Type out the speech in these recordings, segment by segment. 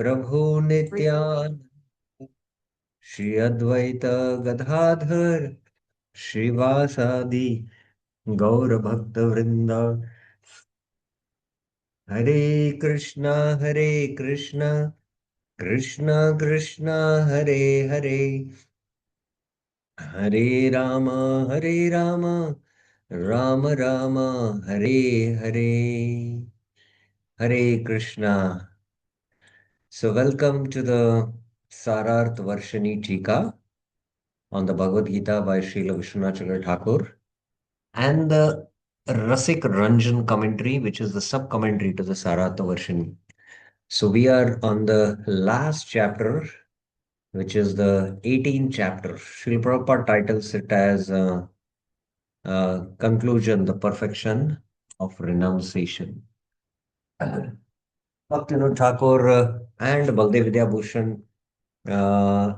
प्रभु नित्यानंद श्री अद्वैत गदाधर श्रीवासादि गौर भक्त वृंद। हरे कृष्णा कृष्णा कृष्णा कृष्णा हरे हरे हरे राम हरे Ram Ram Ram Hare Hare. Hare Krishna. So, welcome to the Sararth Varshani Tika on the Bhagavad Gita by Srila Vishwanath Thakur and the Rasik Ranjan commentary, which is the sub commentary to the Sararth Varshani. So, we are on the last chapter, which is the 18th chapter. Srila Prabhupada titles it as Conclusion, the Perfection of Renunciation. Bhaktivinoda Thakur and Baldev Vidya Bhushan uh,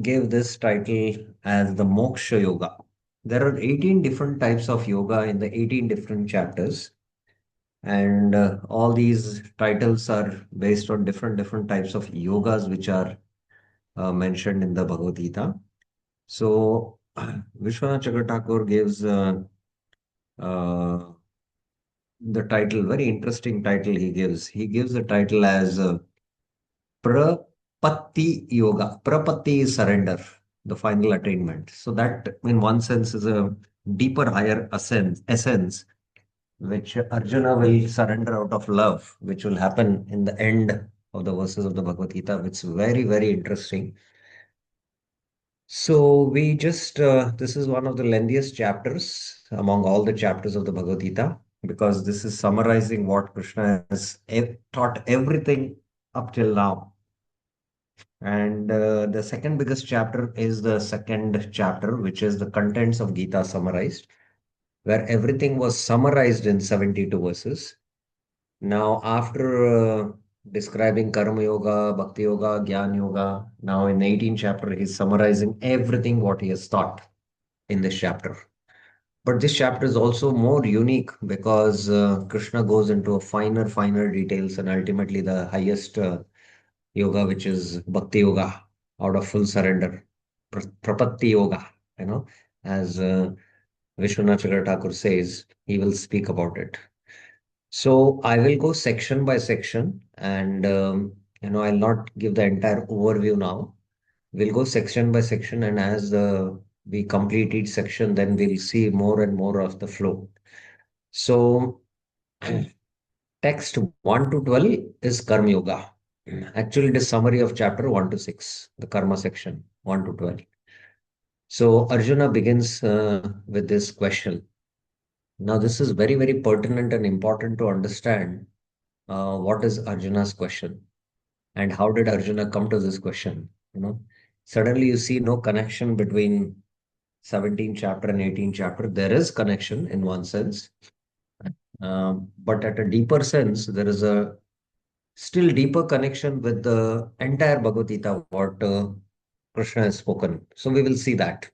gave this title as the Moksha Yoga. There are 18 different types of yoga in the 18 different chapters, and all these titles are based on different types of yogas which are mentioned in the Bhagavad Gita. So, Vishwanath Chakravarti gives uh, the title, very interesting title he gives. He gives the title as Prapatti Yoga. Prapatti is surrender, the final attainment. So that, in one sense, is a deeper, higher essence, which Arjuna will surrender out of love, which will happen in the end of the verses of the Bhagavad Gita, which is very interesting. So we just, this is one of the lengthiest chapters among all the chapters of the Bhagavad Gita, because this is summarizing what Krishna has taught everything up till now. And the second biggest chapter is the second chapter, which is the contents of Gita summarized, where everything was summarized in 72 verses. Now, after describing Karma Yoga, Bhakti Yoga, Jnana Yoga, now in the 18th chapter, he's summarizing everything what he has taught in this chapter. But this chapter is also more unique because Krishna goes into a finer details and ultimately the highest yoga, which is Bhakti Yoga, out of full surrender, Prapatti Yoga, as Vishwanath Chakravarti Thakur says, he will speak about it. So I will go section by section, and I'll not give the entire overview now. We'll go section by section, and as we complete each section, then we'll see more and more of the flow. So text 1 to 12 is Karma Yoga. Actually, it is summary of chapter 1 to 6, the Karma section 1 to 12. So Arjuna begins with this question. Now, this is very pertinent and important to understand what is Arjuna's question and how did Arjuna come to this question. Suddenly you see no connection between 17th chapter and 18th chapter. There is connection in one sense, but at a deeper sense, there is a still deeper connection with the entire Bhagavad Gita, what Krishna has spoken. So we will see that.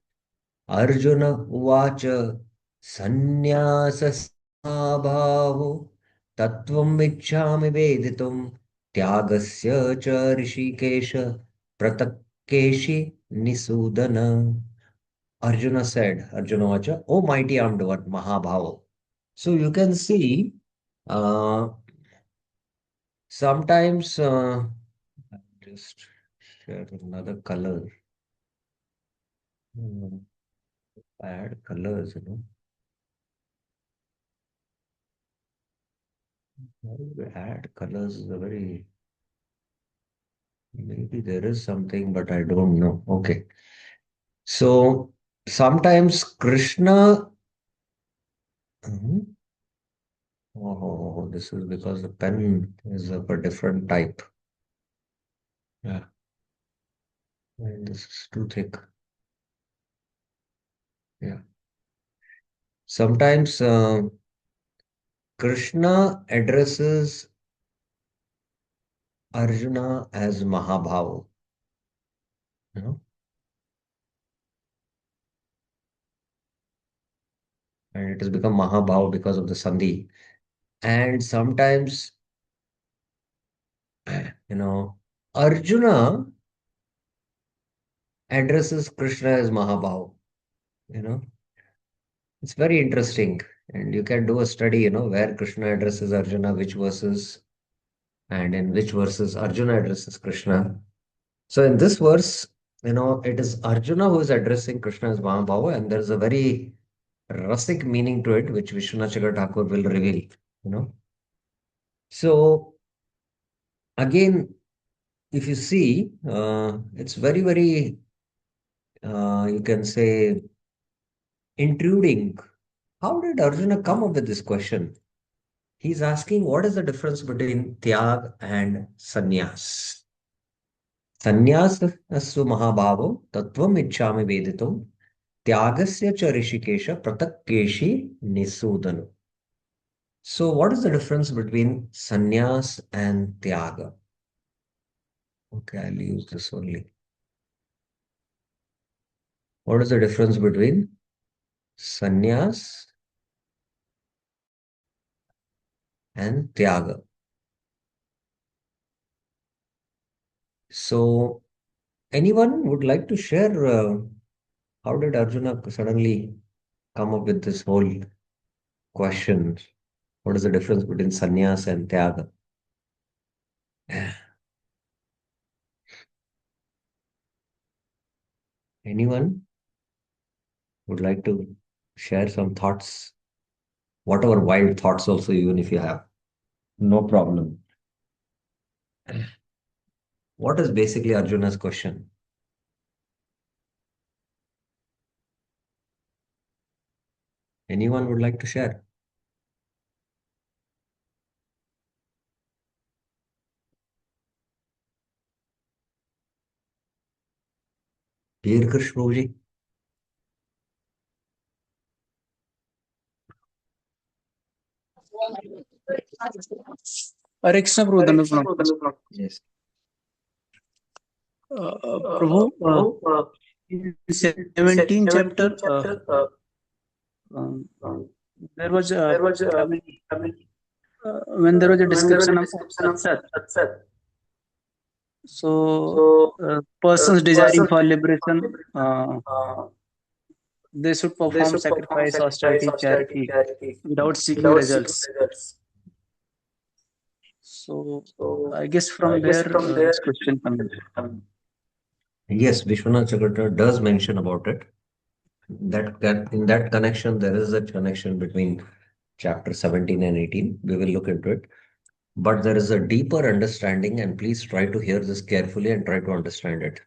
Arjuna Uvacha Sannyasasabhavu Tattvam Vichami Veditum Tyagasya cha Rishikesha Pratakkeshi Nisudana. Arjuna said, Arjuna Uvacha, O mighty armed one, Mahabhava. So you can see uh, sometimes just share another color. Hmm, add colors. How do we add colors is a very, maybe there is something, but I don't know. Okay. So sometimes Krishna, Mhm. This is because the pen is of a different type. Yeah. And this is too thick. Yeah. Sometimes Krishna addresses Arjuna as Mahabhava. You know, and it has become Mahabhav because of the Sandhi. And sometimes You know, Arjuna addresses Krishna as Mahabhav. You know, it's very interesting. And you can do a study, where Krishna addresses Arjuna, which verses, and in which verses Arjuna addresses Krishna. So in this verse, it is Arjuna who is addressing Krishna as Mahabhava, and there's a very rasic meaning to it, which Vishwanath Chakravarti Thakur will reveal. You know, so again, if you see, it's very, very, you can say, intruding. How did Arjuna come up with this question? He's asking what is the difference between Tyag and Sannyas? Sannyas asu Mahabhavo Tattvam Ichchami Veditum Tyagasya cha Rishikesha Pratakkeshi Nisudanu. So, what is the difference between sannyas and tyaga? Okay, I'll use this only. What is the difference between sannyas and tyaga? So, anyone would like to share how did Arjuna suddenly come up with this whole question? What is the difference between sannyas and tyaga? Anyone would like to share some thoughts? Whatever wild thoughts, also, even if you have. No problem. What is basically Arjuna's question? Anyone would like to share? Dear Krishna. हरे कृष्ण प्रभु धन्यवाद Yes. Prabhu in 17 chapter there was I mean when there was a description of Sat, so persons desiring for liberation they should perform sacrifice, austerity, charity without seeking results. So I guess from there this question comes. Yes, Vishwanath Chakravarti does mention about it. In that connection, there is a connection between chapter 17 and 18. We will look into it. But there is a deeper understanding, and please try to hear this carefully and try to understand it.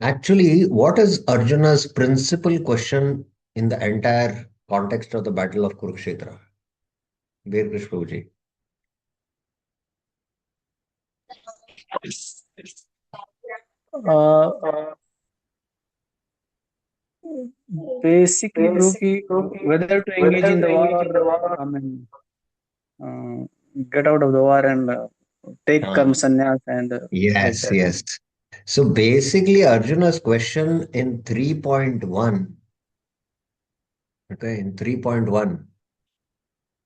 Actually, what is Arjuna's principal question in the entire context of the Battle of Kurukshetra? Dear Krishna. Uh, Basically, bro, whether to engage in the war or I mean, get out of the war and take karma sannyas and like Yes, that. yes. So basically, Arjuna's question in 3.1, okay, in 3.1,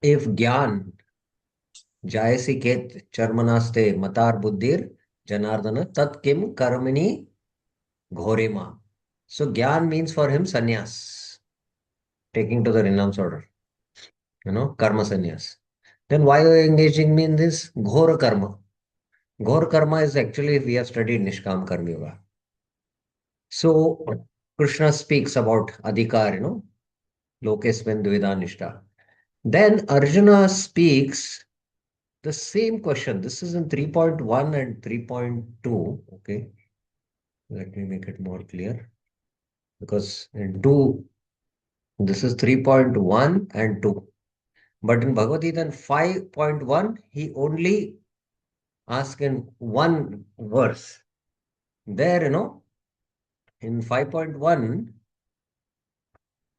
if Gyan, Jayasi Ket Charmanaste Matar Buddhir Janardana Tat Kim Karmini Ghorema. So Gyan means for him sannyas, taking to the renounce order, karma sannyas. Then why are you engaging me in this? Ghora karma. Ghora karma is actually, we have studied Nishkam Karma Yoga. So Krishna speaks about adhikar, lokesmin dvida nishta. Then Arjuna speaks the same question. This is in 3.1 and 3.2. Okay. Let me make it more clear. Because in 2, this is 3.1 and 2. But in Bhagavad Gita in 5.1, he only asks in one verse. There, in 5.1,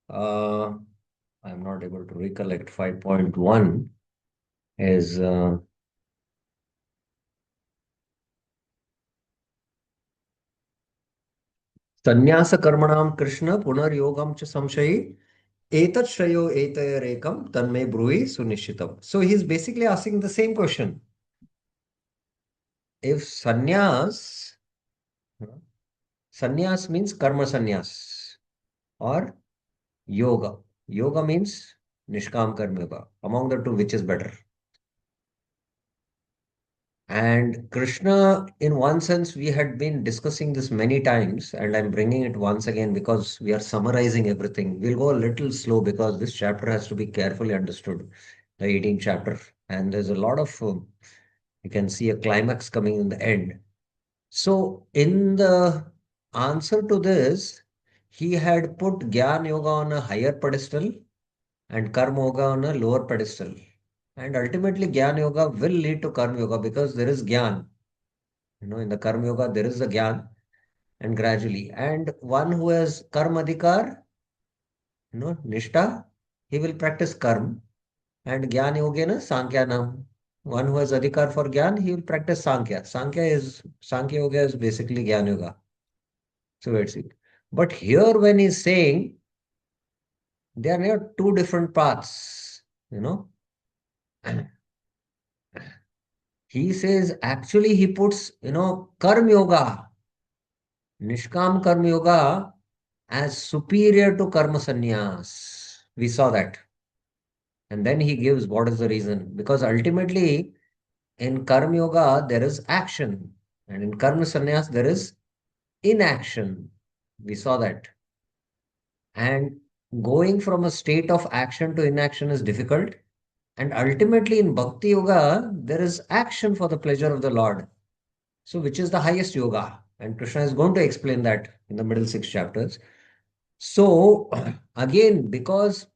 I'm not able to recollect. 5.1 is Sannyasa karmanam Krishna punar yogam cha samshayi etat shrayo etayarekam tanme brui sunishitam. So he's basically asking the same question. if sannyas means karma sannyas or yoga. Yoga means nishkam karma yoga. Among the two, which is better? And Krishna, in one sense, we had been discussing this many times, and I'm bringing it once again because we are summarizing everything. We'll go a little slow because this chapter has to be carefully understood, the 18th chapter. And there's a lot of, you can see a climax coming in the end. So, in the answer to this, he had put Gyan Yoga on a higher pedestal and Karma Yoga on a lower pedestal. And ultimately, Gyan Yoga will lead to Karma Yoga because there is Gyan. In the Karma Yoga, there is the Gyan, and gradually. And one who has Karma Adhikar, Nishtha, he will practice Karma. And Gyan Yogena, Sankyanam. One who has Adhikar for Gyan, he will practice Sankhya. Sankhya Yoga is basically Gyan Yoga. So that's it. But here, when he's saying they are not two different paths, he says actually he puts, Karma Yoga, Nishkam Karma Yoga as superior to Karma Sannyas. We saw that. And then he gives what is the reason. Because ultimately, in Karma Yoga, there is action. And in Karma Sannyas, there is inaction. We saw that. And going from a state of action to inaction is difficult. And ultimately, in Bhakti Yoga, there is action for the pleasure of the Lord. So, which is the highest yoga? And Krishna is going to explain that in the middle 6 chapters. So, again, because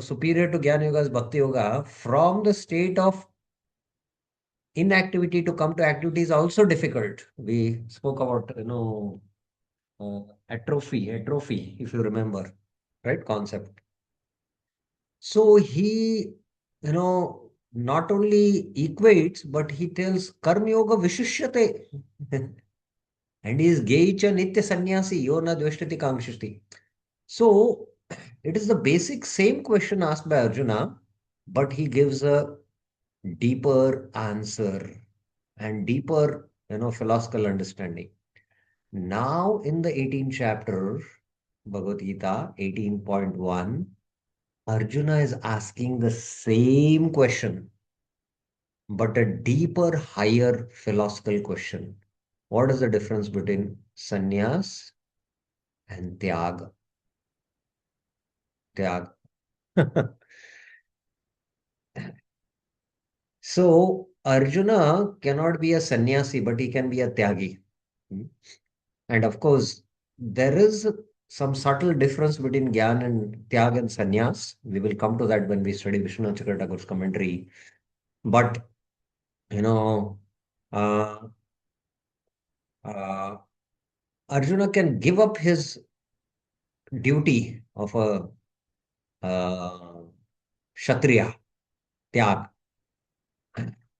superior to Jnana Yoga is Bhakti Yoga, from the state of inactivity to come to activity is also difficult. We spoke about, atrophy, if you remember, right? Concept. So he, not only equates, but he tells Karma Yoga Vishishyate. And he is Geicha Nitya Sannyasi, Yona Dveshtati Kamshishti. So it is the basic same question asked by Arjuna, but he gives a deeper answer and deeper, philosophical understanding. Now, in the 18th chapter, Bhagavad Gita 18.1, Arjuna is asking the same question, but a deeper, higher philosophical question. What is the difference between sannyas and tyag? Tyag. So, Arjuna cannot be a sannyasi, but he can be a tyagi. Hmm. And of course, there is some subtle difference between Gyan and Tyag and Sannyas. We will come to that when we study Vishnu Chakravarti's commentary. But, you know, uh, uh, Arjuna can give up his duty of a uh, Kshatriya, Tyag.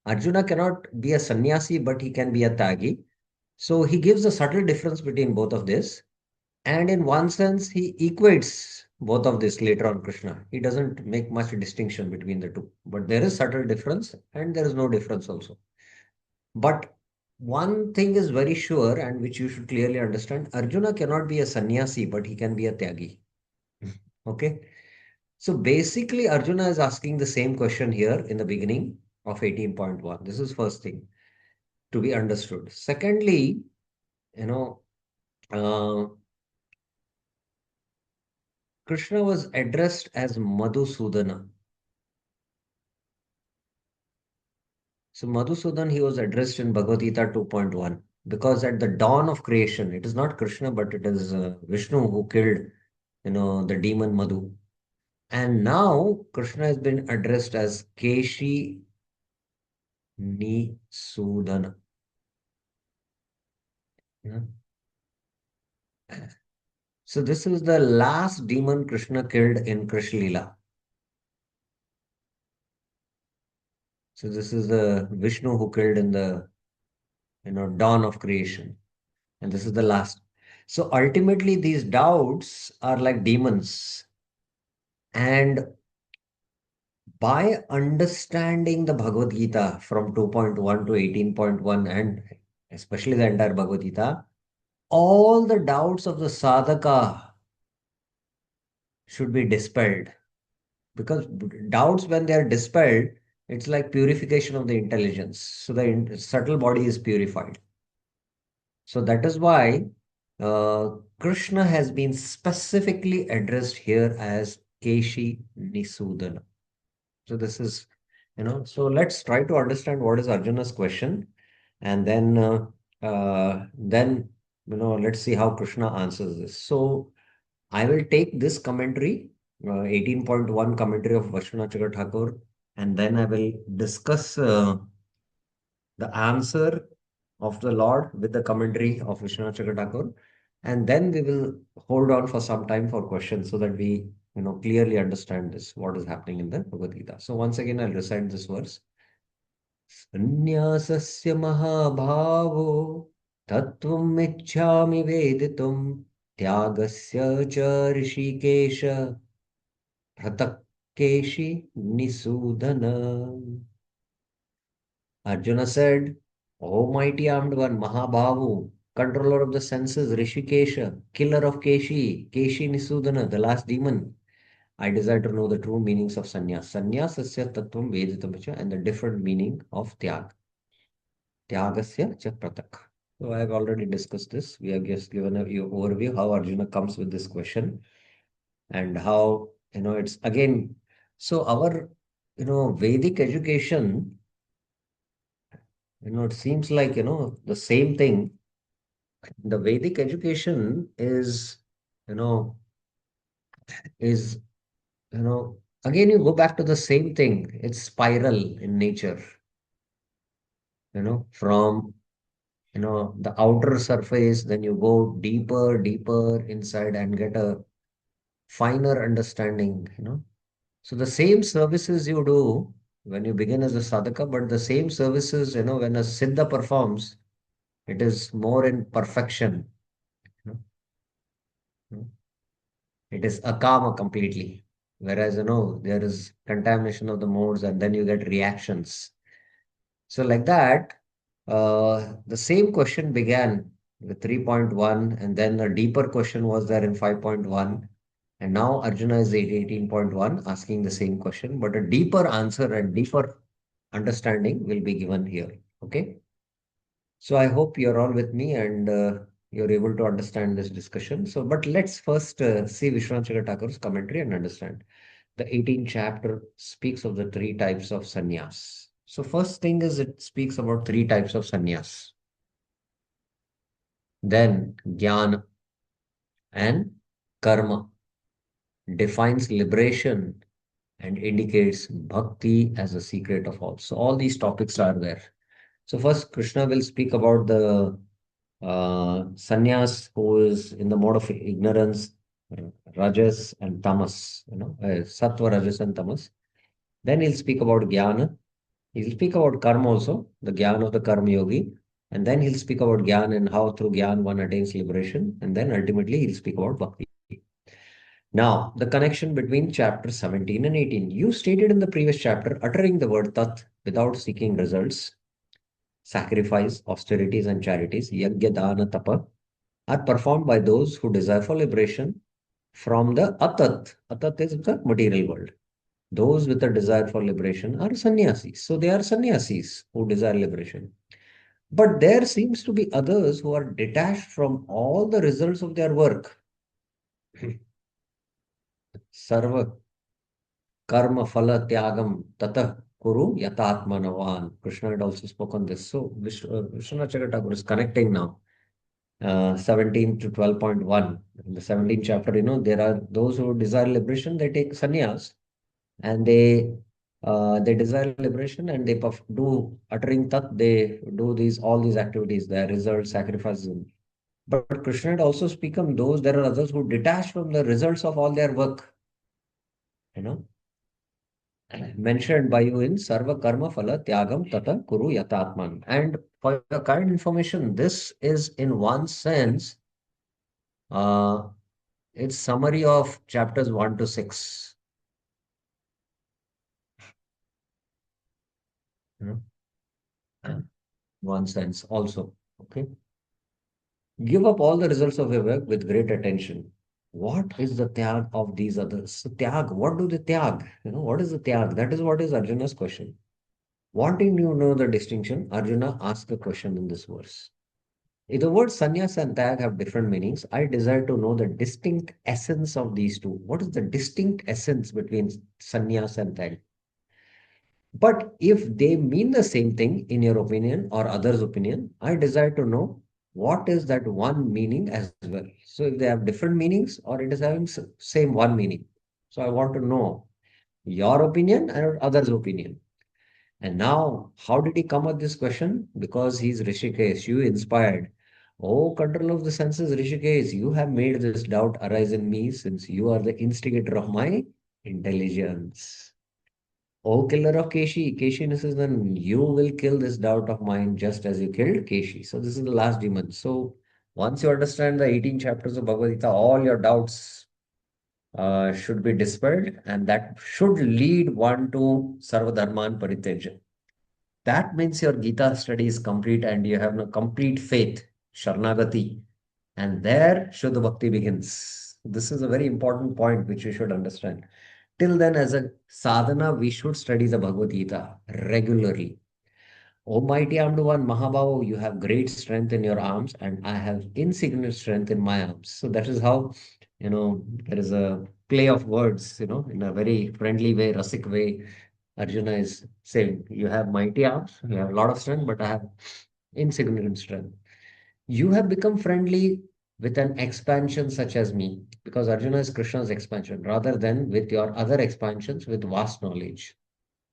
Arjuna cannot be a sannyasi, but he can be a Tyagi. So he gives a subtle difference between both of this. And in one sense, he equates both of this later on Krishna. He doesn't make much distinction between the two. But there is subtle difference and there is no difference also. But one thing is very sure and which you should clearly understand, Arjuna cannot be a sannyasi, but he can be a tyagi. Okay. So basically, Arjuna is asking the same question here in the beginning of 18.1. This is first thing to be understood. Secondly, you know, uh, Krishna was addressed as Madhusudana. So Madhusudan, he was addressed in Bhagavad Gita 2.1 because at the dawn of creation, it is not Krishna, but it is Vishnu who killed, the demon Madhu. And now Krishna has been addressed as Keshi Ni Sudana. Yeah. So this is the last demon Krishna killed in Krishna Lila. So this is the Vishnu who killed in the dawn of creation. And this is the last. So ultimately, these doubts are like demons. And by understanding the Bhagavad Gita from 2.1 to 18.1 and especially the entire Bhagavad Gita, all the doubts of the sadhaka should be dispelled. Because doubts, when they are dispelled, it's like purification of the intelligence. So the subtle body is purified. So that is why Krishna has been specifically addressed here as Keshi Nisudana. So this is, so let's try to understand what is Arjuna's question, and then let's see how Krishna answers this. So I will take this commentary, 18.1 commentary of Vishwanath Thakur, and then I will discuss the answer of the Lord with the commentary of Vishwanath Thakur, and then we will hold on for some time for questions so that we clearly understand this, what is happening in the Bhagavad Gita. So once again, I'll recite this verse. Sannyasasya mahabhavo tattvam ichchami veditum त्यागस्य च ऋषिकेश पृथक् केशि nisudana. Arjuna said, O mighty armed one, Mahabhavu, controller of the senses, Rishikesha, killer of Keshi, Keshi Nisudana, the last demon, I desire to know the true meanings of sannyas. Sannyasasya tattvam veditamacha, and the different meaning of tyag. Tyagasya cha pratak. So I have already discussed this. We have just given a overview how Arjuna comes with this question and how, it's again, so our, Vedic education, it seems like, the same thing. The Vedic education you know, is, again, you go back to the same thing. It's spiral in nature, from, the outer surface, then you go deeper, deeper inside and get a finer understanding. So the same services you do when you begin as a sadhaka, but the same services, when a siddha performs, it is more in perfection. You know. It is akama completely. Whereas, there is contamination of the modes and then you get reactions. So like that, the same question began with 3.1 and then a deeper question was there in 5.1. And now Arjuna is at 18.1 asking the same question, but a deeper answer and deeper understanding will be given here. Okay. So I hope you're all with me and you're able to understand this discussion. So, but let's first see Vishwanath Thakur's commentary and understand. The 18th chapter speaks of the three types of sannyas. So, first thing is it speaks about three types of sannyas. Then, jnana and karma defines liberation and indicates bhakti as a secret of all. So, all these topics are there. So, first, Krishna will speak about the sannyas who is in the mode of ignorance, rajas and tamas, sattva, rajas and tamas. Then he'll speak about jnana. He'll speak about karma also, the jnana of the karma yogi. And then he'll speak about jnana and how through jnana one attains liberation. And then ultimately he'll speak about bhakti. Now, the connection between chapter 17 and 18. You stated in the previous chapter, uttering the word tat without seeking results, sacrifice, austerities, and charities, yajna, dana, tapa, are performed by those who desire for liberation from the atat. Atat is the material world. Those with a desire for liberation are sannyasis. So they are sannyasis who desire liberation. But there seems to be others who are detached from all the results of their work. Sarva karma phala tyagam tata kuru yatatmanavan. Krishna had also spoken this. So Vishwanath Thakur is connecting now. 17 to 12.1. In the 17th chapter, there are those who desire liberation, they take sannyas and they desire liberation and they do uttering tat, they do all these activities, their results, sacrifices. But Krishna had also spoken those, there are others who detach from the results of all their work, mentioned by you in Sarva Karma Phala Tyagam Tata Kuru Yatatman. And for your current information, this is in one sense, uh, it's summary of chapters 1 to 6. you know, one sense also. Okay. Give up all the results of your work with great attention. What is the tyag of these others? So tyag, what do they tyag? What is the tyag? That is what is Arjuna's question. Wanting to know the distinction, Arjuna asks a question in this verse. If the words sannyas and tag have different meanings, I desire to know the distinct essence of these two. What is the distinct essence between sannyas and tag? But if they mean the same thing in your opinion or others' opinion, I desire to know what is that one meaning as well. So if they have different meanings or it is having same one meaning. So I want to know your opinion and others' opinion. And now, how did he come with this question? Because he's Rishikesh, you inspired. Oh, control of the senses, Rishikesh, you have made this doubt arise in me since you are the instigator of my intelligence. Oh, killer of Keshi, Keshi Nishidan, you will kill this doubt of mine just as you killed Keshi. So, this is the last demon. So, once you understand the 18 chapters of Bhagavad Gita, all your doubts should be dispelled, and that should lead one to Sarvadharman Parityaja. That means your Gita study is complete and you have a complete faith, Sharnagati. And there Shuddha Bhakti begins. This is a very important point which you should understand. Till then, as a sadhana, we should study the Bhagavad Gita regularly. Almighty Armed One, Mahabhavo, you have great strength in your arms, and I have insignificant strength in my arms. So that is how, there is a play of words, in a very friendly way, Rasik way. Arjuna is saying, you have mighty arms, you have a lot of strength, but I have insignificant strength. You have become friendly with an expansion such as me, because Arjuna is Krishna's expansion, rather than with your other expansions with vast knowledge.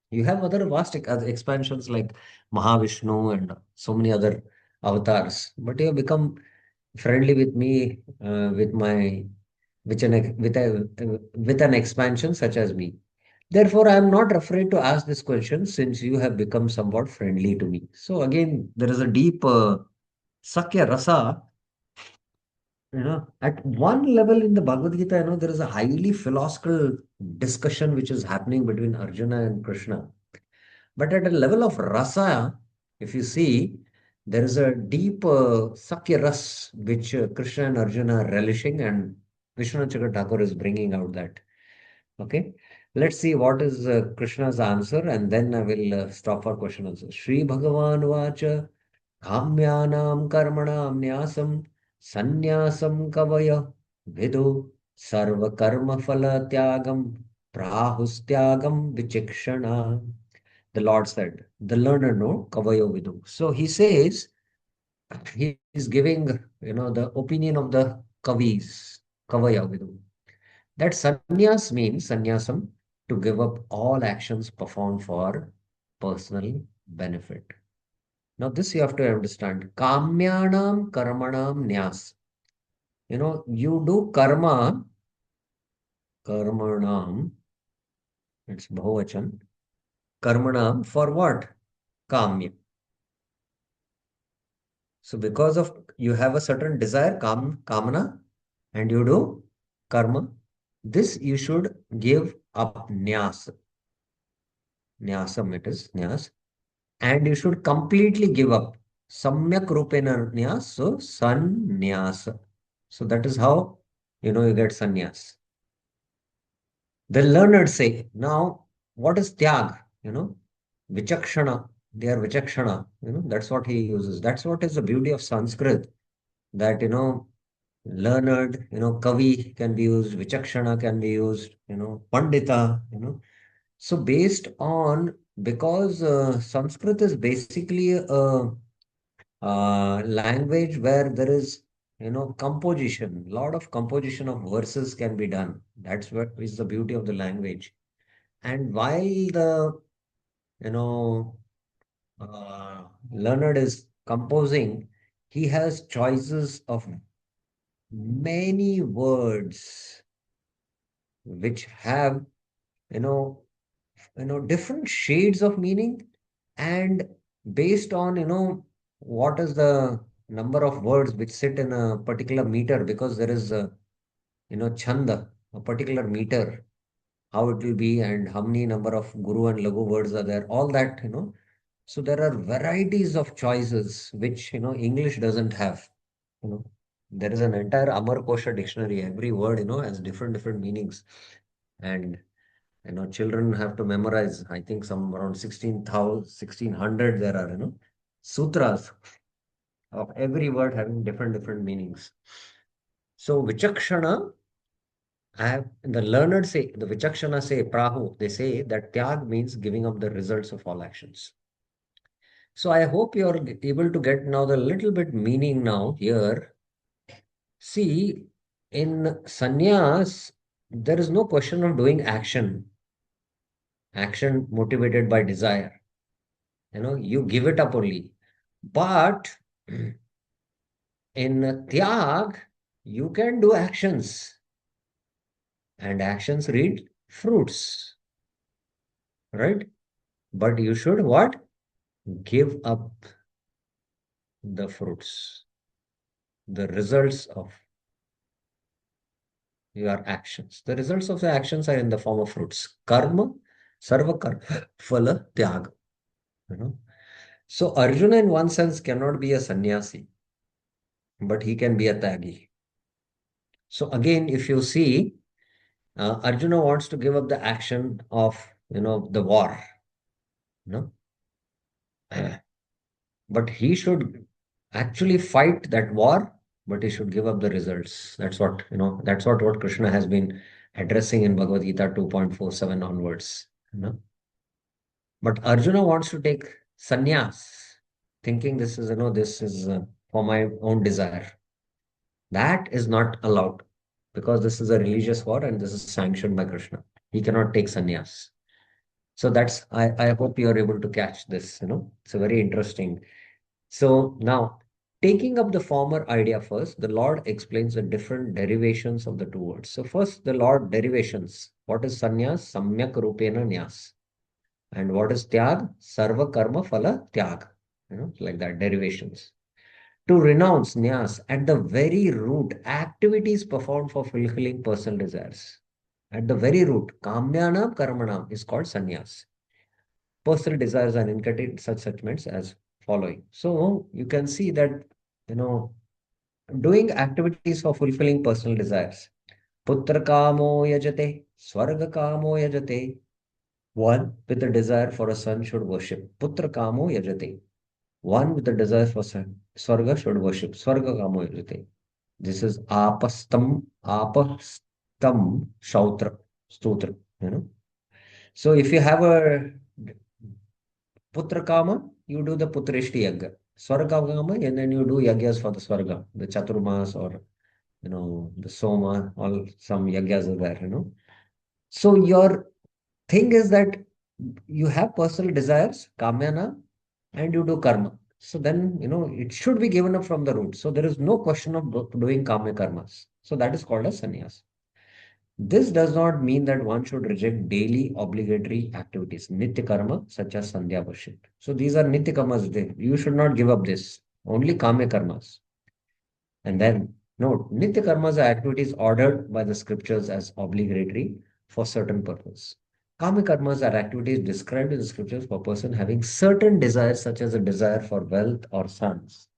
You have other vast other expansions like Mahavishnu and so many other avatars, but you have become friendly with me with my with an expansion such as me. Therefore, I am not afraid to ask this question since you have become somewhat friendly to me. So again, there is a deep Sakya Rasa. At one level in the Bhagavad Gita, there is a highly philosophical discussion which is happening between Arjuna and Krishna. But at a level of rasa, if you see, there is a deep Sakya Ras which Krishna and Arjuna are relishing, and Vishwanath Chakravarti Thakur is bringing out that. Okay, let's see what is Krishna's answer, and then I will stop for question answer. Shri Bhagavan Vacha Kamyanam Karmanam Nyasam Sanyasam Kavaya Vidu Sarva Karma Phala Tyagam Prahustyagam Vichikshana. The Lord said, the learner know Kavayo Vidu. So he says, he is giving, the opinion of the Kavis, Kavaya Vidu. That sannyas means sannyasam to give up all actions performed for personal benefit. Now, this you have to understand. Kamyanam karmanam nyas. You do karmanam, it's Bahuvachan, karmanam for what? Kamya. So, because of you have a certain desire, kamana, and you do karma, this you should give up nyas. Nyasam it is, nyas. And you should completely give up. Samyak rupena nyas, so sannyas. So that is how you get sannyas. The learned say, now what is tyag? Vichakshana. They are vichakshana. That's what he uses. That's what is the beauty of Sanskrit. That learned, kavi can be used, vichakshana can be used, pandita, So based on because Sanskrit is basically a language where there is composition, lot of composition of verses can be done. That's what is the beauty of the language. And while the you know learned is composing, he has choices of many words which have you know different shades of meaning, and based on what is the number of words which sit in a particular meter, because there is a chanda, a particular meter, how it will be and how many number of guru and lagu words are there, all that So there are varieties of choices which, English doesn't have. You know, there is an entire Amar Kosha dictionary. Every word, has different meanings. And, children have to memorize, I think some around 16,000, 1,600 there are, sutras of every word having different meanings. So Vichakshana, the learned say, the Vichakshana say, Prahu, they say that Tyag means giving up the results of all actions. So I hope you're able to get now the little bit meaning now here. See, in sannyas, there is no question of doing action motivated by desire. You give it up only. But in Tyag, you can do actions, and actions read fruits, right? But you should what? Give up the fruits, the results of your actions. The results of the actions are in the form of fruits. Karma, sarva karma, phala, tyag. You know. So Arjuna in one sense cannot be a sannyasi, but he can be a tyagi. So again, if you see, Arjuna wants to give up the action of, the war. You know. But he should actually fight that war, but he should give up the results. That's what Krishna has been addressing in Bhagavad Gita 2.47 onwards. But Arjuna wants to take sannyas, thinking this is for my own desire. That is not allowed because this is a religious war and this is sanctioned by Krishna. He cannot take sannyas. So I hope you are able to catch this. It's a very interesting. So now, taking up the former idea first, the Lord explains the different derivations of the two words. So first, the Lord derivations. What is sannyas? Samyak rupena nyas. And what is tyag? Sarva karma phala tyag. Like that, derivations. To renounce nyas at the very root, activities performed for fulfilling personal desires. At the very root, kamyanam karmanam is called sannyas. Personal desires are inculcated in such segments as following. So you can see that, you know, doing activities for fulfilling personal desires. Putra kamo yajate, swarga kamo yajate. One with a desire for a son should worship. Putra kamo yajate. One with a desire for son, swarga should worship. Swarga kamo yajate. This is apastam stotra. So if you have a Putra Kama, you do the Putrishti Yagya. Swarga Kama, and then you do Yagyas for the Swarga, the Chaturmas or, the Soma, all some Yagyas are there. So your thing is that you have personal desires, Kamyana, and you do karma. So then, it should be given up from the root. So there is no question of doing Kama karmas. So that is called as sannyas. This does not mean that one should reject daily obligatory activities, nitya karma, such as sandhya worship. So these are nitya karmas. You should not give up this. Only kama karmas. And then, note, nitya karmas are activities ordered by the scriptures as obligatory for certain purpose. Kama karmas are activities described in the scriptures for a person having certain desires, such as a desire for wealth or sons.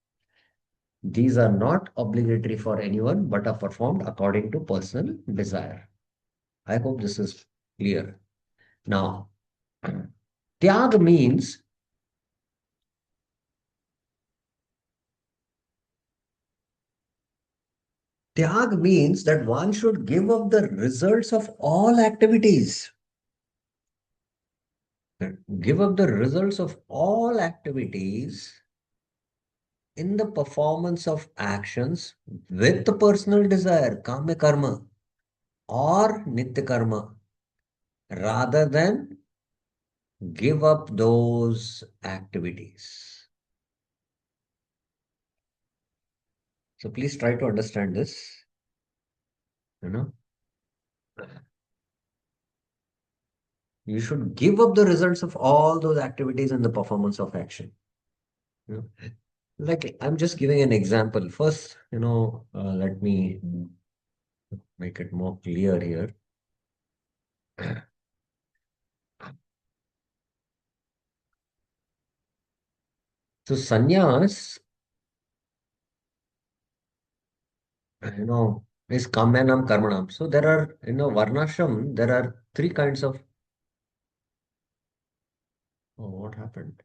These are not obligatory for anyone, but are performed according to personal desire. I hope this is clear. Now, Tyag means that one should give up the results of all activities. Give up the results of all activities in the performance of actions with the personal desire, kama karma or nitya karma, rather than give up those activities. So please try to understand this. You should give up the results of all those activities in the performance of action. You know, like I'm just giving an example. First, let me make it more clear here. So sannyas, is kamyanam karmanam. So there are, varnashram, there are three kinds of. Oh, what happened?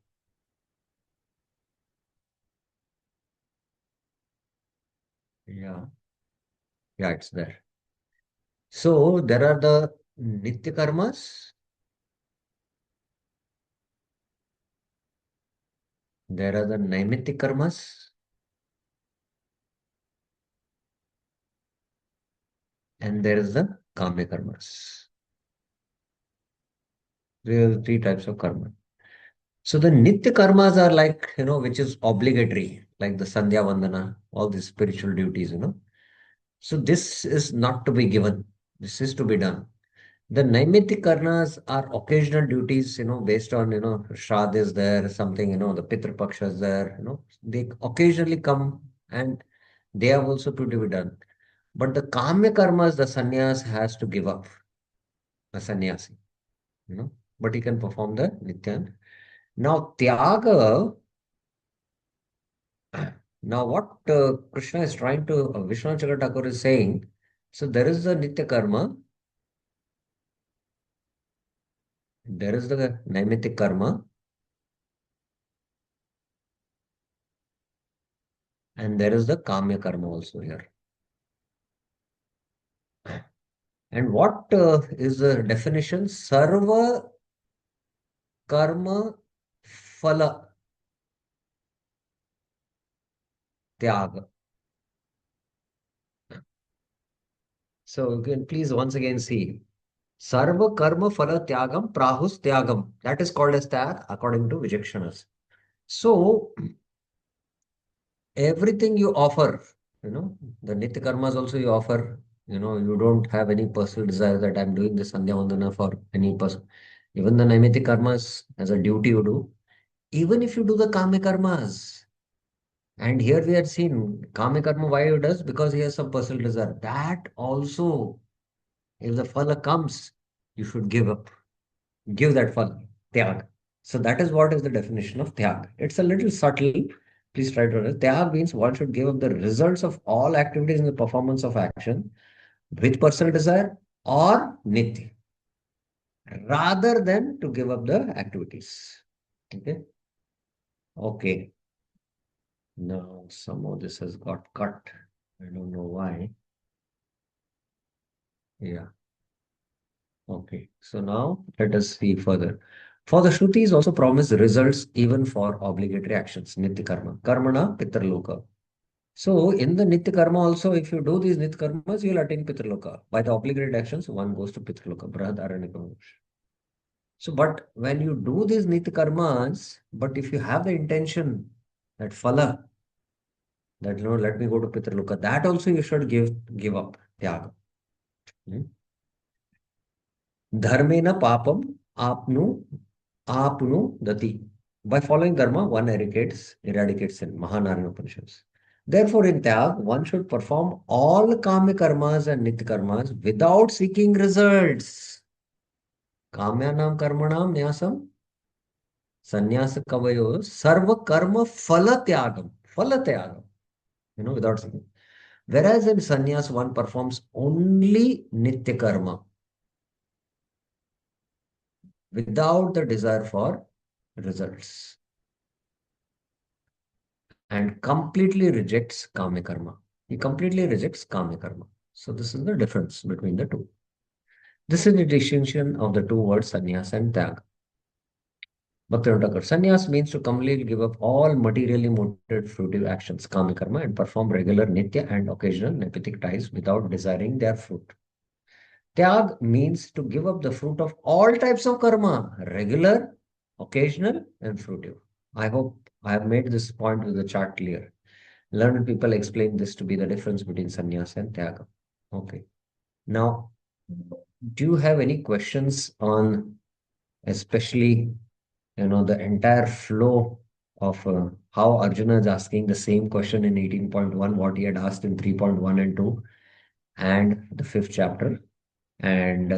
Yeah, yeah, it's there. So there are the nitya karmas, there are the naimittik karmas, and there is the kamya karmas. There are three types of karma. So the nitya karmas are like, which is obligatory, like the sandhya vandana, all these spiritual duties. So this is not to be given. This is to be done. The naimittik karmas are occasional duties, based on, Shraddha is there, something, the Pitru Paksha is there. They occasionally come and they are also to be done. But the kamya karmas, the sannyas has to give up, a sannyasi, you know, but he can perform the nityan. Now, tyaga, now what Krishna is trying to, Vishwanath Chakravarti Thakur is saying, so there is the nitya karma, there is the naimittik karma, and there is the kamya karma also here. And what is the definition? Sarva karma phala tyaga. So you can please once again see. Sarva karma phala tyagam prahus tyagam. That is called as tyag according to Vijakshanas. So everything you offer, the nitya karmas also you offer, you don't have any personal desire that I'm doing this Sandhya Vandana for any person. Even the naimittik karmas as a duty you do. Even if you do the kama karmas, and here we are seen kama karma why he does because he has some personal desire. That also, if the phala comes, you should give up. Give that phala, tyag. So that is what is the definition of tyag. It's a little subtle. Please try to understand. Tyag means one should give up the results of all activities in the performance of action with personal desire or nitya, rather than to give up the activities. Okay. Okay. Now somehow this has got cut. I don't know why. Yeah. Okay. So now let us see further. For the Shrutis also promise results even for obligatory actions, Nitya Karma. Karmana Pitraloka. So in the Nitya Karma also, if you do these Nitya Karmas, you will attain Pitraloka. By the obligatory actions, one goes to Pitraloka. Brahad Aranyaka. So, but when you do these Nitya Karmas, but if you have the intention that phala, that let me go to Pitraloka, that also you should give up. Tyaga. Hmm? Dharmena papam apnu dati. By following dharma, one eradicates sin. Mahanarana Upanishads. Therefore, in Tyag, one should perform all kama karmas and nitya karmas without seeking results. Kamyanam karmanam nyasam sannyasa kavayo sarva karma phala tyagam. Phala tyagam. Without seeking. Whereas in sannyas, one performs only nitya karma without the desire for results and completely rejects kama karma. He completely rejects kama karma. So this is the difference between the two. This is the distinction of the two words sannyas and tyag. Bhaktivinoda Sannyas means to completely give up all materially motivated fruitive actions, kama karma, and perform regular nitya and occasional nepitic ties without desiring their fruit. Tyag means to give up the fruit of all types of karma, regular, occasional, and fruitive. I hope I have made this point with the chart clear. Learned people explain this to be the difference between sannyas and tyaga. Okay. Now, do you have any questions on especially, the entire flow of how Arjuna is asking the same question in 18.1, what he had asked in 3.1 and 2, and the fifth chapter? And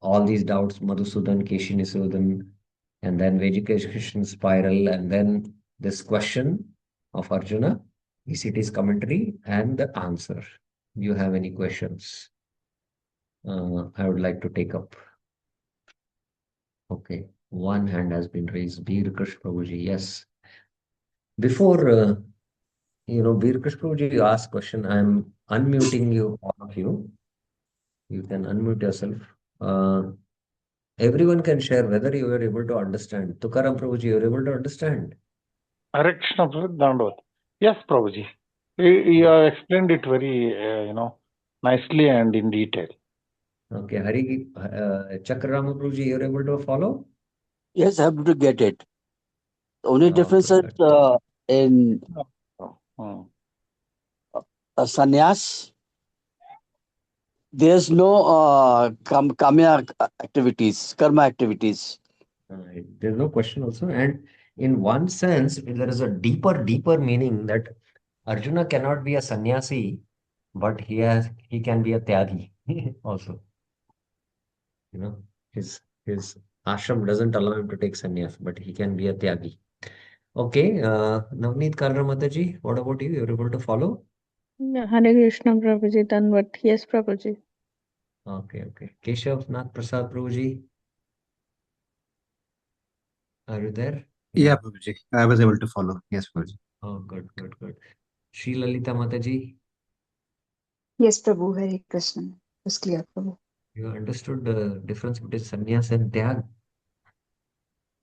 all these doubts, Madhusudan, Keshinisudan, and then Vegetation spiral, and then this question of Arjuna, ECT's commentary, and the answer. Do you have any questions? I would like to take up. Okay, one hand has been raised. Bir Krish Prabhuji, yes. Before Bir Krish Prabhuji, you ask question. I'm unmuting you, all of you. You can unmute yourself. Everyone can share whether you were able to understand. Tukaram Prabhuji, you were able to understand? Hare Krishna Dandavat. Yes, Prabhuji. You have explained it very, nicely and in detail. Okay, Chakrama Prabhuji, you were able to follow? Yes, I'm able to get it. The only difference Okay, is in Oh. sannyas, there's no karma activities. There's no question also. And in one sense, there is a deeper meaning that Arjuna cannot be a sannyasi, but he can be a tyagi also. His ashram doesn't allow him to take sannyas, but he can be a tyagi. Okay, Navneet Kalra Mataji, what about you? You're able to follow? Yeah, Hare Krishna Prabhuji, done what? Yes, Prabhuji. Okay. Keshav Nath Prasad Prabhuji, are you there? Yeah, Prabhuji. I was able to follow. Yes, Prabhuji. Oh, good. Sri Lalita Mataji, Yes, Prabhu, Hare Krishna. It was clear, Prabhu. you understood the difference between sannyas and tyag?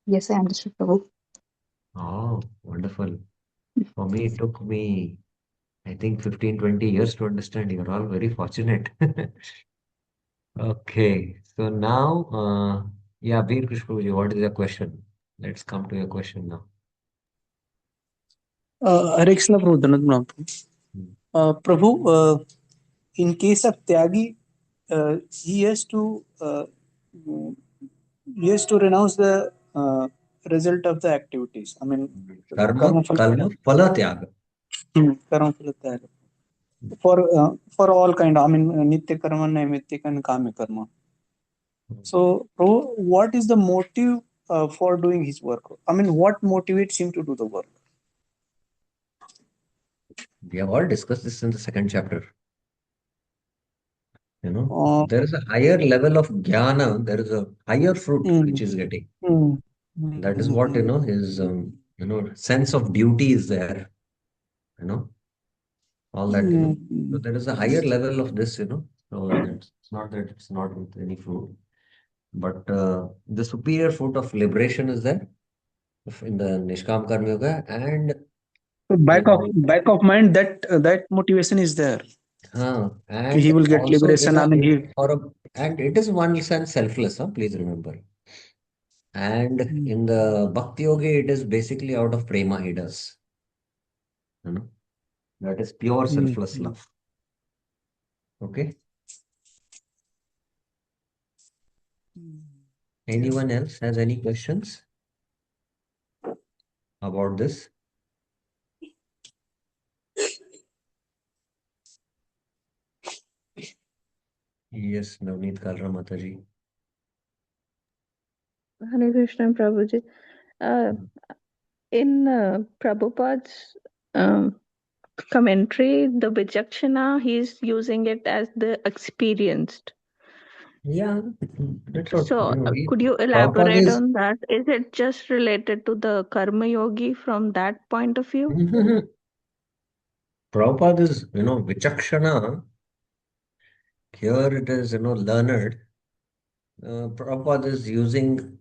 Yes, I understood, Prabhu. Oh, wonderful. For me, it took me, I think, 15, 20 years to understand. You're all very fortunate. Okay, so now, Bir Krish Prabhuji, what is your question? Let's come to your question now. Hare Krishna Prabhu, Dhanat Prabhu. Prabhu, in case of Tyagi, he has to renounce the result of the activities. I mean, Karma phala tyaga. Karma phala tyaga. For all kind of, I mean, nitya karma, naimitya and kama karma. So, Prabhu, what is the motive for doing his work? I mean, what motivates him to do the work? We have all discussed this in the second chapter. There is a higher level of jnana, there is a higher fruit which is getting. That is what, his, sense of duty is there, all that, So there is a higher level of this, so it's not that it's not with any fruit, but the superior fruit of liberation is there in the Nishkam Karma Yoga, and back of mind, that motivation is there. And he will get liberation. And it is one sense selfless, please remember. And in the Bhakti Yoga, it is basically out of prema he does. That is pure selfless love. Okay. Anyone else has any questions about this? Yes, Navneet Kalra Mataji. Hare Krishna Prabhuji. In Prabhupada's commentary, the Vichakshana, he's using it as the experienced. Yeah, that's what. So, could you elaborate on that? Is it just related to the Karma Yogi from that point of view? Prabhupada is, Vichakshana. Here it is, learned. Prabhupada is using,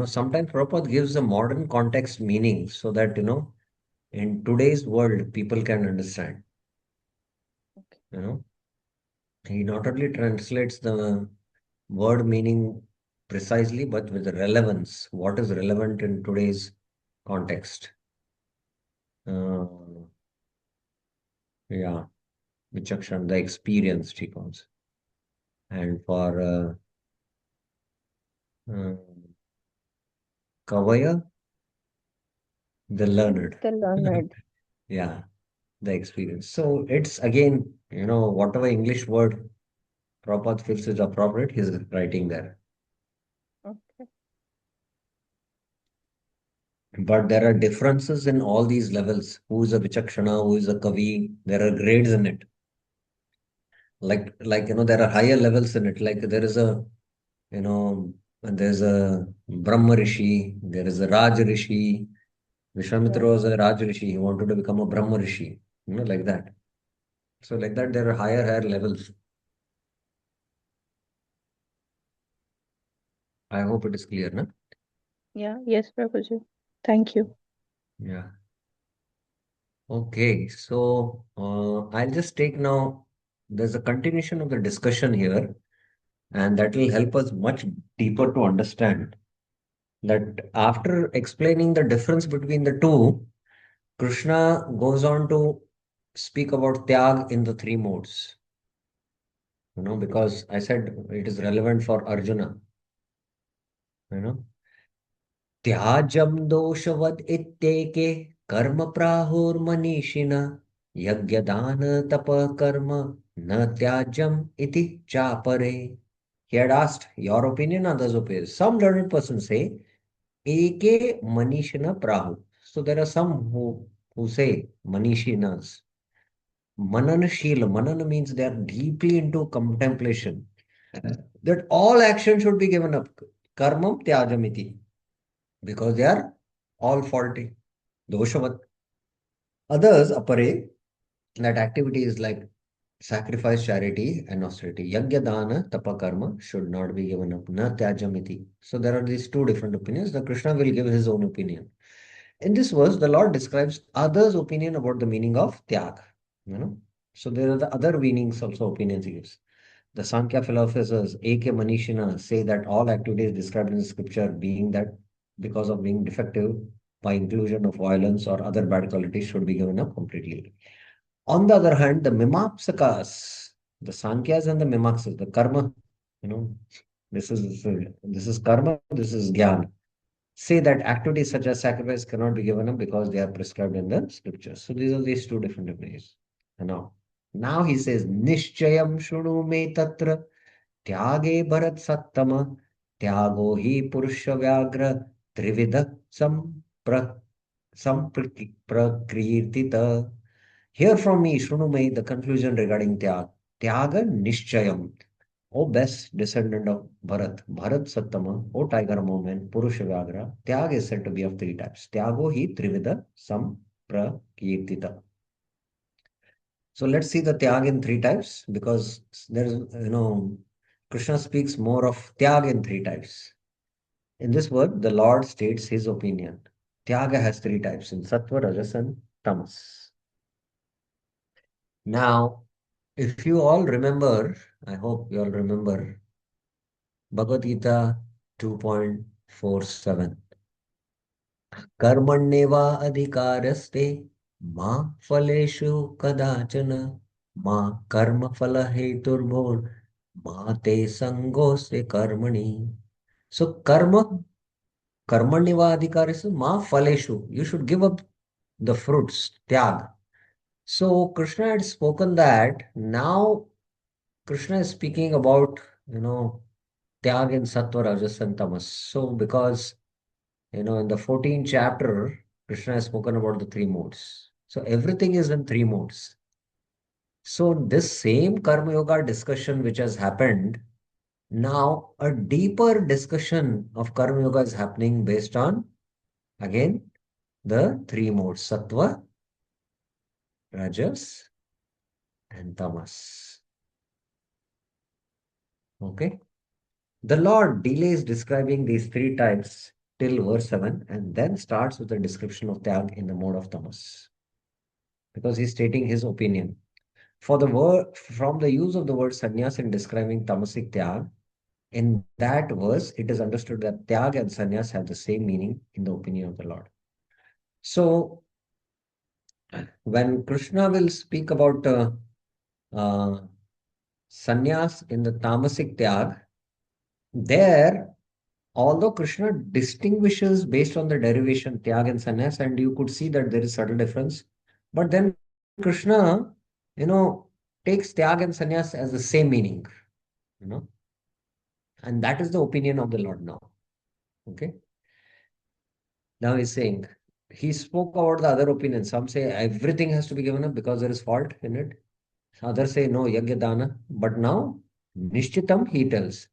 sometimes Prabhupada gives a modern context meaning so that, in today's world, people can understand. He not only translates the word meaning precisely, but with relevance. What is relevant in today's context? Yeah, Vichakshana, the experienced, he calls. And for Kavaya, the learned. The learned. Yeah, the experience. So it's again, whatever English word Prabhupada feels is appropriate, he's writing there. Okay. But there are differences in all these levels. Who is a Vichakshana, who is a Kavi? There are grades in it. There are higher levels in it. Like there is a, you know, there's a Brahma Rishi, there is a Raj Rishi. Vishwamitra was a Raj Rishi. He wanted to become a Brahma Rishi, like that. So like that, there are higher levels. I hope it is clear, no? Yeah, yes, Prabhuji. Thank you. Yeah. Okay, so I'll just take now, there's a continuation of the discussion here, and that will help us much deeper to understand that after explaining the difference between the two, Krishna goes on to speak about Tyag in the three modes, because I said it is relevant for Arjuna, you know. त्याजं दोषवद् इत्येके कर्म प्राहुर्मनीषिणः यज्ञदान तपः कर्म न त्याज्यम iti chapare. He had asked your opinion, others' opinion. Some learned persons say eke manishina prahu. So there are some who say manishinas. Mananashila. Manana means they are deeply into contemplation. That all action should be given up. Karmam tyajamiti. Because they are all faulty. Doshavat. Others, apare, that activity is like sacrifice, charity, and austerity. Yagya dana, tapa karma should not be given up. Na tyajamiti. So there are these two different opinions. The Krishna will give his own opinion. In this verse, the Lord describes others' opinion about the meaning of tyag. So there are the other meanings also opinions he gives. The Sankhya philosophers, A.K. Manishina, say that all activities described in the scripture being that because of being defective by inclusion of violence or other bad qualities should be given up completely. On the other hand, the Mimamsakas, the Sankhyas and the Mimamsakas, the karma, you know, this is karma, this is jnana, say that activities such as sacrifice cannot be given up because they are prescribed in the scriptures. So these are these two different ways. Now he says, Nishchayam shunu me tatra त्यागे भरत सत्तम त्यागो ही पुरुष व्याघ्र त्रिविध संप्र संप्रकीर्तित. Hear from me, Shrunu me, the conclusion regarding Tyag. Tyaga Nishchayam. O best descendant of Bharat, Bharat Sattama, O tiger moment, Purusha Vyagra. Tyag is said to be of three types. Tyago hi Trivida Samprakirtita. So let's see the Tyag in three types because there's, Krishna speaks more of Tyag in three types. In this word, the Lord states his opinion. Tyaga has three types in Sattva, Rajas, and Tamas. Now, if you all remember, I hope you all remember Bhagavad Gita 2.47. Karmanyeva adhikaraste ma phaleshu kadachana ma karma phala heturbhur ma te sangoste karmani. So karmanyeva adhikaraste ma phaleshu. You should give up the fruits, tyag. So Krishna had spoken that. Now Krishna is speaking about, Tyag in Sattva, Rajas, and Tamas. So, because, in the 14th chapter, Krishna has spoken about the three modes. So, everything is in three modes. So, this same Karma Yoga discussion which has happened, now a deeper discussion of Karma Yoga is happening based on, again, the three modes, Sattva, Rajas, and Tamas. Okay. The Lord delays describing these three types till verse 7 and then starts with a description of Tyag in the mode of Tamas. Because he's stating his opinion. For the word, from the use of the word sannyas in describing tamasic Tyag, in that verse, it is understood that Tyag and sannyas have the same meaning in the opinion of the Lord. So, when Krishna will speak about sannyas in the tamasic Tyag, there, although Krishna distinguishes based on the derivation Tyag and Sannyas, and you could see that there is subtle difference, but then Krishna, takes Tyag and Sannyas as the same meaning, and that is the opinion of the Lord now. Okay. Now he's saying, he spoke about the other opinions. Some say everything has to be given up because there is fault in it. Others say no, yagya dana. But now, nishchitam, he tells,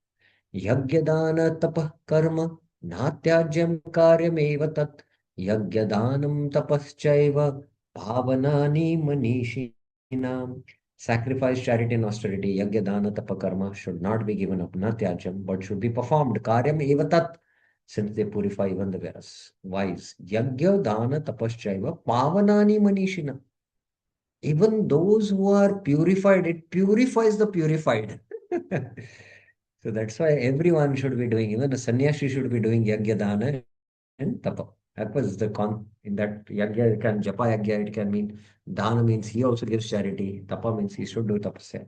yagya dana tapah karma natyajyam karyameva tat yagya danam tapaschaiva bhavanani manishinam. Sacrifice, charity, and austerity, yagya dana tapa karma should not be given up, natyajyam, but should be performed. Karyam eva tat, since they purify even the wise. Yagya dana tapaschaiva pavanani manishina. Even those who are purified, it purifies the purified. So that's why everyone should be doing, even a sannyasi should be doing yagya dana and tapa. That was the in that yagya, it can japa yagya, it can mean dana means he also gives charity, tapa means he should do tapasya.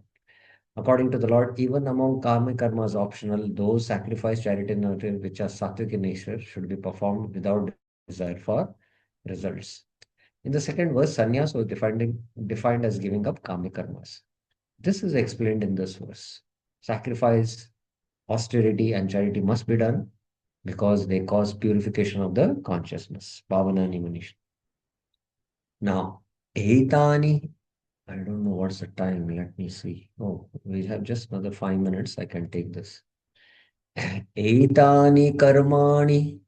According to the Lord, even among karma karmas optional, those sacrifice, charity, and which are sattvic in nature should be performed without desire for results. In the second verse, sannyas was defined as giving up kamic karmas. This is explained in this verse. Sacrifice, austerity, and charity must be done because they cause purification of the consciousness. Bhavana Nimanish. Now, Etani, I don't know what's the time. Let me see. Oh, we have just another 5 minutes. I can take this. Etani karmani,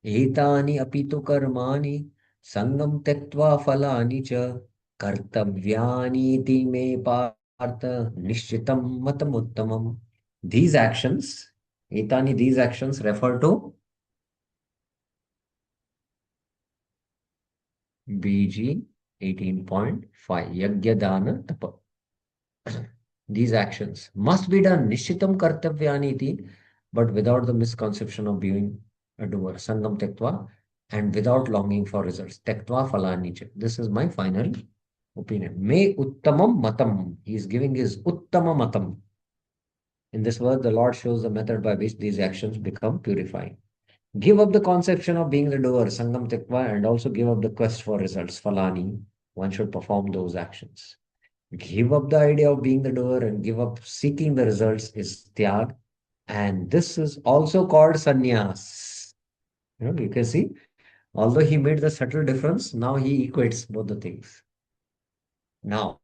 etani apitu karmani, sangam tektva falani cha, kartavyani iti me partha, nishchitam matamuttamam. These actions, etani, these actions refer to BG 18.5, Yagya Dana Tapa. These actions must be done, Nishitam Kartavyaniti, but without the misconception of being a doer, Sangam Tektva, and without longing for results. Tektva Falanicha. This is my final opinion. Me Uttamam Matam. He is giving his Uttama Matam. In this verse, the Lord shows the method by which these actions become purifying. Give up the conception of being the doer, Sangam Tektva, and also give up the quest for results, Falani. One should perform those actions. Give up the idea of being the doer and give up seeking the results is Tyag. And this is also called sannyas. You can see, although he made the subtle difference, now he equates both the things. Now,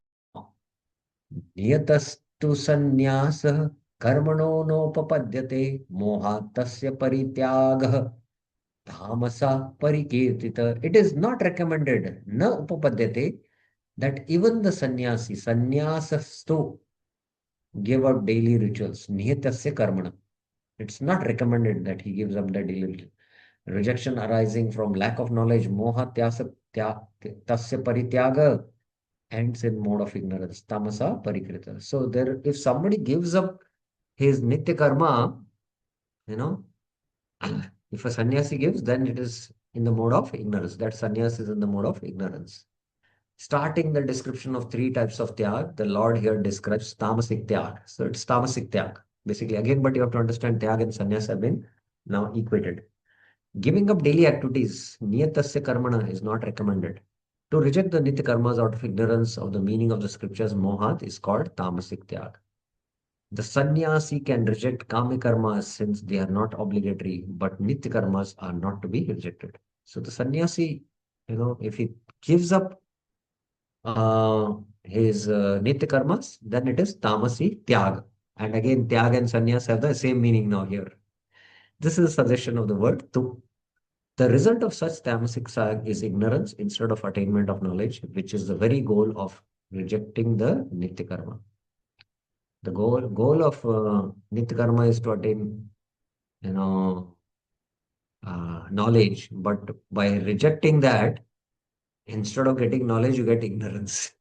niyatastu sannyasah karmano nopapadyate mohatasya parityagah tamasa parikirtita. It is not recommended, na upapadyate, that even the sannyasastu give up daily rituals. Nihitasya karmana. It's not recommended that he gives up the daily ritual. Rejection arising from lack of knowledge, moha tasya parityaga, ends in mode of ignorance. Tamasa parikrita. So there, if somebody gives up his nitya karma, if a sannyasi gives, then it is in the mode of ignorance. That sannyas is in the mode of ignorance. Starting the description of three types of tyag, the Lord here describes tamasik tyag. So it's tamasik tyag. Basically, again, but you have to understand tyag and sannyas have been now equated. Giving up daily activities, niyatasya karmana, is not recommended. To reject the nitya karmas out of ignorance of the meaning of the scriptures, mohat, is called tamasik tyag. The sannyasi can reject kami karmas since they are not obligatory, but nitya karmas are not to be rejected. So the sannyasi, if he gives up his nitya karmas, then it is tamasi tyag. And again, tyag and sannyas have the same meaning now here. This is a suggestion of the word tu. The result of such tamasic tyag is ignorance instead of attainment of knowledge, which is the very goal of rejecting the nitya karma. The goal of nitya karma is to attain, knowledge, but by rejecting that, instead of getting knowledge, you get ignorance.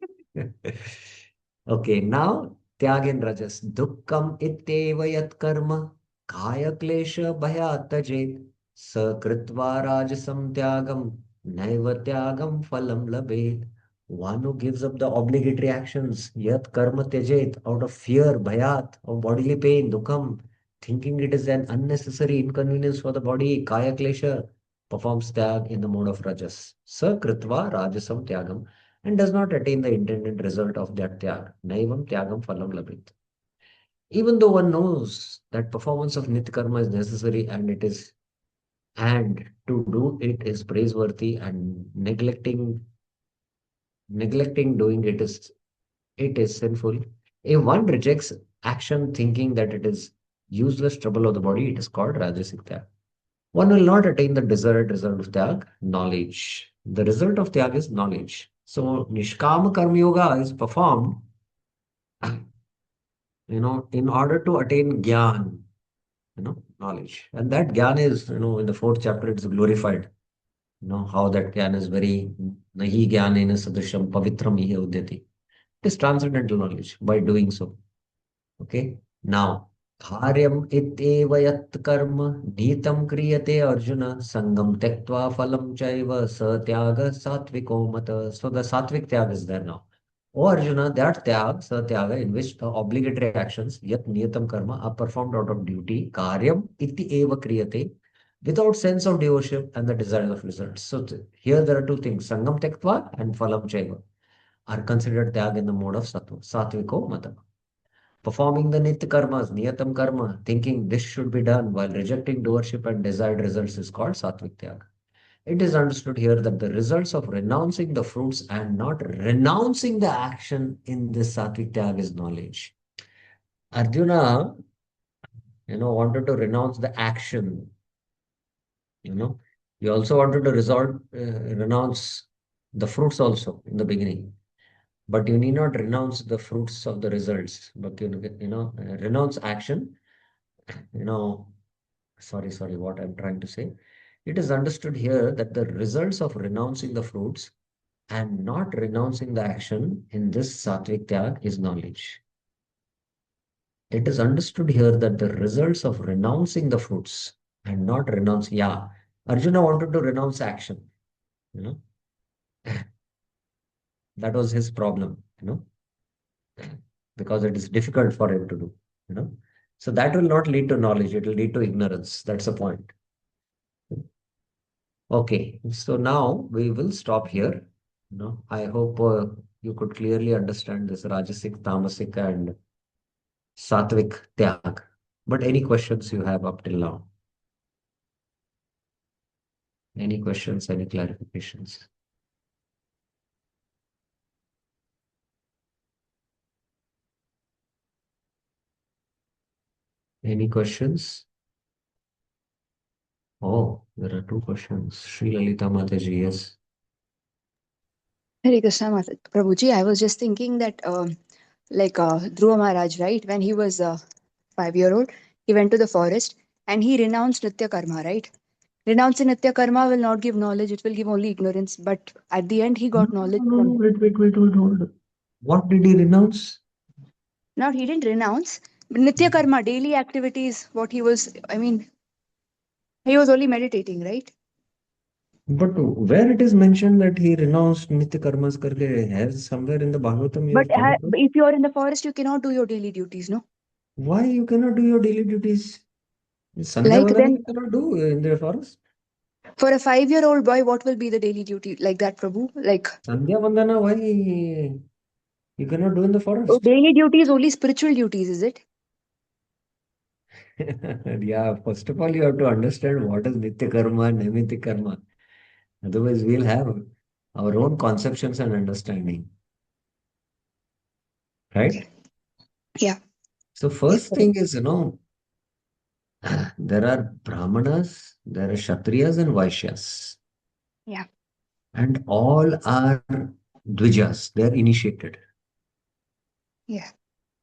Okay, now Tyag and Rajas. Dukkam ityeva yat karma kaya klesha bhayat tajet sakritva rajasam tyagam naiva tyagam phalam labet. One who gives up the obligatory actions, yat karma tyajet, out of fear, bhayat, of bodily pain, dukkam, thinking it is an unnecessary inconvenience for the body, kaya klesha, performs tyag in the mode of rajas. Sakritva rajasam tyagam, and does not attain the intended result of that tyag. Naivam tyagam phalam labit. Even though one knows that performance of nitya karma is necessary and it is and to do it is praiseworthy, and neglecting doing it is sinful. If one rejects action thinking that it is useless trouble of the body, it is called rajasic tyag. One will not attain the desired result of tyag, knowledge. The result of tyag is knowledge. So Nishkama Karma Yoga is performed, in order to attain Gyan, knowledge. And that Gyan is, in the fourth chapter, it's glorified. How that Gyan is very, nahi Gyanena sadrisham pavitram iha udyati. It is transcendental knowledge by doing so. Okay. Now, karyam ityeva yat karma nitam kriyate arjuna sangam tektva phalam chaiva satyaga satviko mata. So the sattvic tyag is there now. O Arjuna, that tyag, satyaga, in which the obligatory actions, yat niyatam karma, are performed out of duty, karyam iti eva kriyate, without sense of devotion and the desire of results. So here there are two things, sangam tektva and phalam chaiva, are considered tyag in the mode of sattva, satviko mata. Performing the nitya karmas, niyatam karma, thinking this should be done while rejecting doership and desired results is called sattvic tyag. It is understood here that the results of renouncing the fruits and not renouncing the action in this sattvic tyag is knowledge. Arjuna, wanted to renounce the action. He also wanted to renounce the fruits also in the beginning. But you need not renounce the fruits of the results, but renounce action. Sorry, what I'm trying to say. It is understood here that the results of renouncing the fruits and not renouncing the action in this sattvic tyag is knowledge. It is understood here that the results of renouncing the fruits and not renouncing, Arjuna wanted to renounce action, that was his problem, because it is difficult for him to do. So that will not lead to knowledge, it will lead to ignorance. That's the point. Okay, so now we will stop here. I hope you could clearly understand this Rajasic, Tamasic, and Sattvic Tyag. But any questions you have up till now? Any questions, any clarifications? Any questions? Oh, there are two questions. Sri Lalita Mataji, yes. Hare Krishna, Prabhuji. I was just thinking that, Dhruva Maharaj, right? When he was 5 year old, he went to the forest and he renounced Nitya Karma, right? Renouncing Nitya Karma will not give knowledge, it will give only ignorance. But at the end, he got knowledge from. Wait, hold. What did he renounce? Now, he didn't renounce, but Nitya Karma, daily activities, what he was, he was only meditating, right? But where it is mentioned that he renounced Nitya Karmas karke, has somewhere in the Bhagavatam you But have come across? if you are in the forest, you cannot do your daily duties, no? Why you cannot do your daily duties? Sandhya Like Vandana then, you cannot do in the forest? for a 5 year old boy, what will be the daily duty like that, Prabhu? Like, Sandhya Vandana, why you cannot do in the forest? daily duty is only spiritual duties, is it? Yeah, first of all, you have to understand what is Nitya Karma and Naimitya Karma. Otherwise, we'll have our own conceptions and understanding. Right? Okay. Yeah. So first thing is, there are Brahmanas, there are Kshatriyas and Vaishyas. Yeah. And all are Dvijas, they are initiated. Yeah.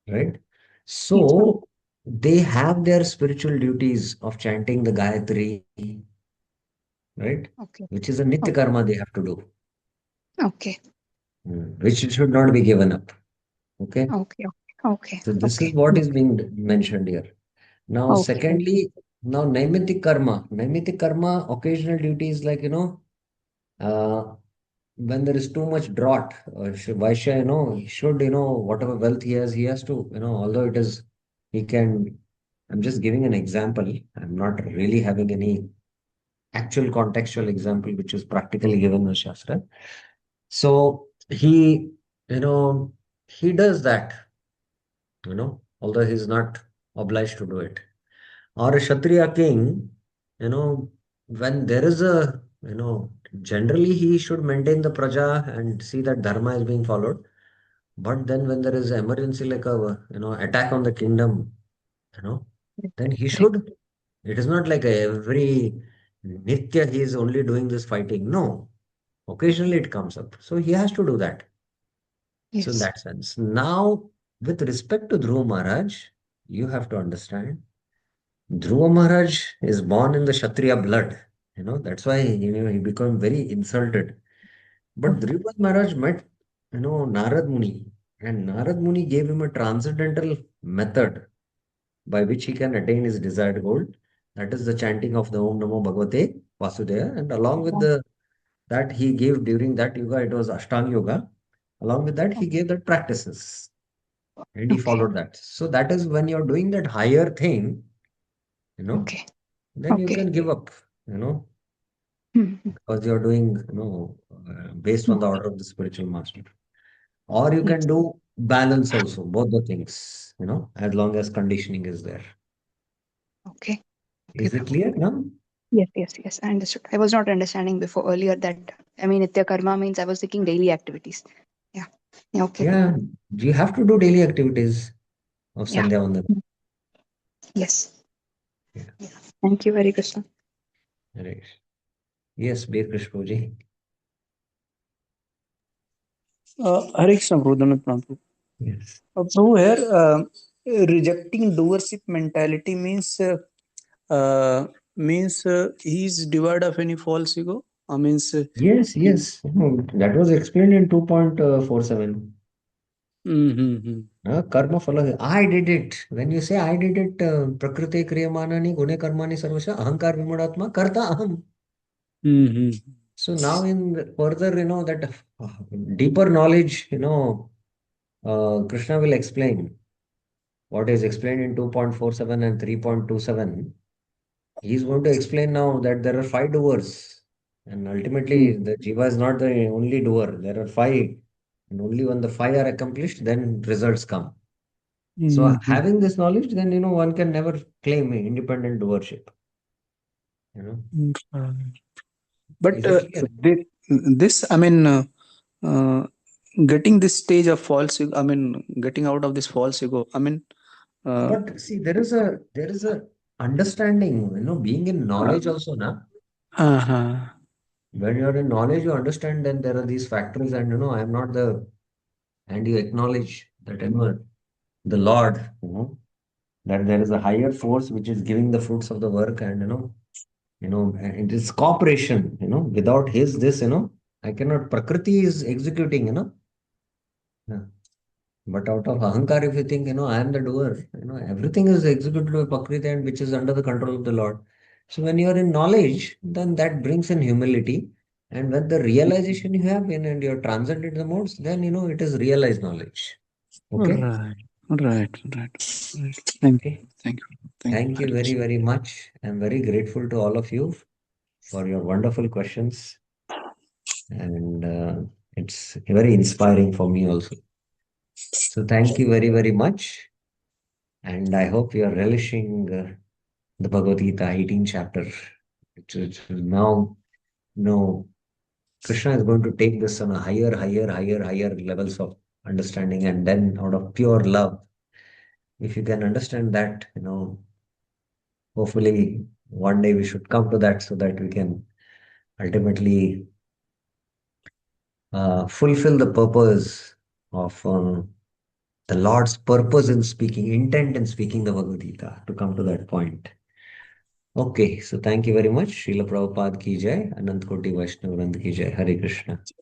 Right? Yes, So they have their spiritual duties of chanting the Gayatri, right? Okay. Which is a Nitya Okay. Karma they have to do, Okay. which should not be given up. Okay? Okay. Okay. So this is Okay. what is being mentioned here. Now, Okay. secondly, now Naimitya Karma. Naimitya Karma, occasional duties like, uh, when there is too much drought, Vaishya, he should, whatever wealth he has to, although it is, he can, I'm just giving an example. I'm not really having any actual contextual example, which is practically given in the Shastra. So you know, he does that, although he's not obliged to do it. Or a Kshatriya king, when there is a, generally he should maintain the praja and see that dharma is being followed. But then when there is an emergency like a, attack on the kingdom, you know, then he Correct. should. It is not like every Nitya he is only doing this fighting. No, occasionally it comes up. So he has to do that. So in Yes. that sense. Now, with respect to Dhruva Maharaj, you have to understand Dhruva Maharaj is born in the Kshatriya blood. That's why he became very insulted. But Okay. Dhruva Maharaj met, Narad Muni, and Narad Muni gave him a transcendental method by which he can attain his desired goal. That is the chanting of the Om Namo Bhagavate Vasudeva. And along with Yeah. the that he gave during that yoga, it was Ashtanga Yoga. Along with that, he gave that practices and he Okay. followed that. So that is when you're doing that higher thing, you know, Okay. then you Okay. can give up, Mhm. because you're doing, based on the Okay. order of the spiritual master. Or you Yes. can do balance also, both the things, as long as conditioning is there. Okay. Okay, Is it Prabhu. clear now? Yes, yes, yes. I understood. I was not understanding before earlier that, I mean, Nitya Karma means I was thinking daily activities. Yeah. Yeah, okay, Prabhu. Yeah, you have to do daily activities of Yeah. Sandhya Vandan. Yes. Yeah, Yeah. Thank you, Hari Krishna. right. Yes, Bir Krishnaji. Hare Krishna, Prabhu, Prabhu. Yes. Prabhu, here rejecting doership mentality means he is devoid of any false ego. Means Yes, he. yes. That was explained in 2.47. Mm-hmm. Karma phala. I did it. When you say I did it, prakriti kriyamanani gune karmani sarvasya ahankar vimudatma karta aham. Mm-hmm. So now in further, that deeper knowledge, Krishna will explain what is explained in 2.47 and 3.27. He is going to explain now that there are five doers, and ultimately the jiva is not the only doer. There are five, and only when the five are accomplished, then results come. So Mm-hmm. having this knowledge, then one can never claim independent doership. But Is it clear? this, I mean, uh, getting this stage of false ego, I mean, getting out of this false ego, I mean, uh, But see, there is a understanding, being in uh, knowledge also, na. uh-huh. When you're in knowledge, you understand then there are these factors, and I am not and you acknowledge that the Lord, that there is a higher force which is giving the fruits of the work, and and it is cooperation, without his this, I cannot. Prakriti is executing, Yeah. But out of ahankar, if you think, I am the doer, everything is executed by Prakriti and which is under the control of the Lord. So when you are in knowledge, then that brings in humility. And when the realization you have and you're transcended the modes, then it is realized knowledge. Okay? Right, right. Thank you, Okay. thank you, Thank you Hare very, Krishna. very much. I'm very grateful to all of you for your wonderful questions. And it's very inspiring for me also. So thank you very, very much. And I hope you are relishing the Bhagavad Gita 18 chapter. Which is now, Krishna is going to take this on a higher levels of understanding. And then out of pure love, if you can understand that, hopefully one day we should come to that so that we can ultimately fulfill the purpose of the Lord's purpose in speaking, intent in speaking the Bhagavad Gita, to come to that point. Okay, so thank you very much. Srila Prabhupada ki jai, Anant Koti Vaishnava Vrinda ki jai. Hare Krishna.